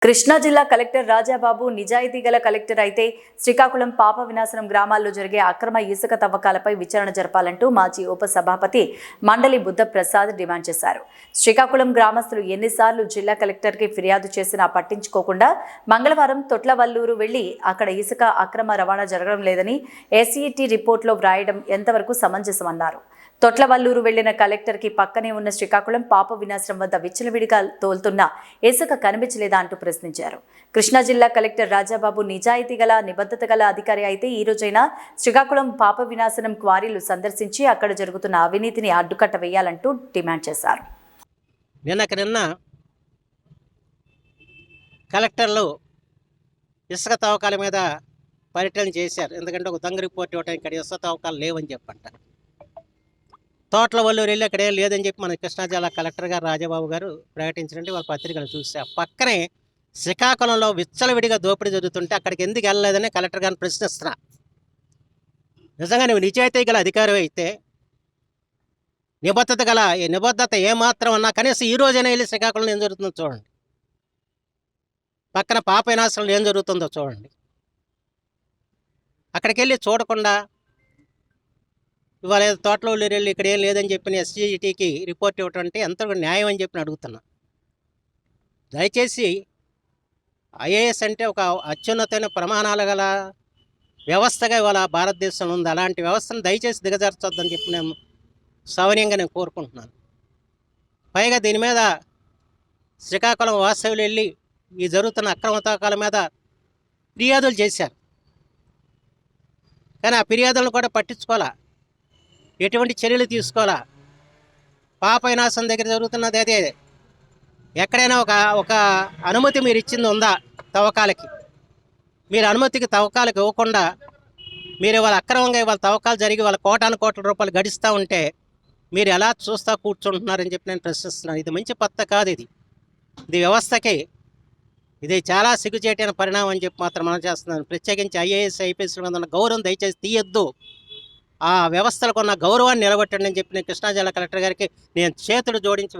కృష్ణా జిల్లా కలెక్టర్ రాజాబాబు నిజాయితీ గల కలెక్టర్ అయితే శ్రీకాకుళం పాప వినాశనం గ్రామాల్లో జరిగే అక్రమ ఇసుక తవ్వకాలపై విచారణ జరపాలంటూ మాజీ ఉపసభాపతి మండలి బుద్ధప్రసాద్ డిమాండ్ చేశారు. శ్రీకాకుళం గ్రామస్తులు ఎన్నిసార్లు జిల్లా కలెక్టర్కి ఫిర్యాదు చేసినా పట్టించుకోకుండా మంగళవారం తొట్లవల్లూరు వెళ్లి అక్కడ ఇసుక అక్రమ రవాణా జరగడం లేదని ఎస్ఈటీ రిపోర్టులో వ్రాయడం ఎంతవరకు సమంజసమన్నారు. తొట్లవల్లూరు వెళ్లిన కలెక్టర్కి పక్కనే ఉన్న శ్రీకాకుళం పాప వినాశనం వద్ద విచ్చలవిడిగా తోలుతున్న ఇసుక కనిపించలేదా అంటూ ప్రశ్నించారు. కృష్ణా జిల్లా కలెక్టర్ రాజాబాబు నిజాయితీ గల నిబద్ధత గల అధికారి అయితే ఈ రోజైనా శ్రీకాకుళం పాప వినాశనం క్వారీలు సందర్శించి అక్కడ జరుగుతున్న అవినీతిని అడ్డుకట్ట వేయాలంటూ డిమాండ్ చేశారు. నిన్న కలెక్టర్లు ఇసుక తవ్వకాల మీద పర్యటన చేశారు. ఎందుకంటే ఒక దొంగ రిపోర్ట్ ఇవ్వడం ఇక్కడ ఇసుక తవ్వకాలు లేవని చెప్పంటారు. తోట్లవల్లూరు వెళ్ళి అక్కడ ఏం లేదని చెప్పి మన కృష్ణా జిల్లా కలెక్టర్ గారు రాజాబాబు గారు ప్రకటించినట్టు వాళ్ళ పత్రికలు చూసా. పక్కనే శ్రీకాకుళంలో విచ్చలవిడిగా దోపిడీ జరుగుతుంటే అక్కడికి ఎందుకు వెళ్ళలేదని కలెక్టర్ గారిని ప్రశ్నిస్తున్నా. నిజంగా నువ్వు నిజాయితీ గల అధికారి అయితే నిబద్ధత ఏమాత్రం అన్నా కనీసం ఈ రోజైనా వెళ్ళి శ్రీకాకుళంలో ఏం జరుగుతుందో చూడండి. పక్కన పాప వినాశనంలో ఏం జరుగుతుందో చూడండి. అక్కడికి వెళ్ళి చూడకుండా ఇవాళ తోటలో వెళ్ళి ఇక్కడ ఏం లేదని చెప్పిన ఎస్జీటీకి రిపోర్ట్ ఇవ్వటం అంటే ఎంత న్యాయం అని చెప్పి అడుగుతున్నా. దయచేసి ఐఏఎస్ అంటే ఒక అత్యున్నతమైన ప్రమాణాలు గల వ్యవస్థగా ఇవాళ భారతదేశంలో ఉంది. అలాంటి వ్యవస్థను దయచేసి దిగజార్చొద్దని చెప్పి నేను సౌనీయంగా కోరుకుంటున్నాను. పైగా దీని మీద శ్రీకాకుళం వాస్తవ్యులు వెళ్ళి ఈ జరుగుతున్న అక్రమ తవ్వకాల మీద ఫిర్యాదులు చేశారు. కానీ ఆ ఫిర్యాదులను కూడా పట్టించుకోవాలా, ఎటువంటి చర్యలు తీసుకోవాలా. పాప వినాశనం దగ్గర జరుగుతున్నది అదే. ఎక్కడైనా ఒక అనుమతి మీరు ఇచ్చింది ఉందా తవ్వకాలకి? మీరు అనుమతికి తవ్వకాలకు ఇవ్వకుండా మీరు ఇవాళ అక్రమంగా ఇవాళ తవ్వకాలు జరిగి వాళ్ళ కోట్ల రూపాయలు గడిస్తూ ఉంటే మీరు ఎలా చూస్తూ కూర్చుంటున్నారని చెప్పి నేను ప్రశ్నిస్తున్నాను. ఇది మంచి పద్ధతి కాదు. ఇది వ్యవస్థకి ఇది చాలా సిగ్గుచేటైన పరిణామం అని చెప్పి మాత్రం మనం చేస్తున్నాను. ప్రత్యేకించి ఐఏఎస్ ఐపీఎస్ల మీద ఉన్న గౌరవం దయచేసి తీయొద్దు. ఆ వ్యవస్థలకు ఉన్న గౌరవాన్ని నిలబెట్టండి అని చెప్పి నేను కృష్ణా జిల్లా కలెక్టర్ గారికి నేను చేతులు జోడించి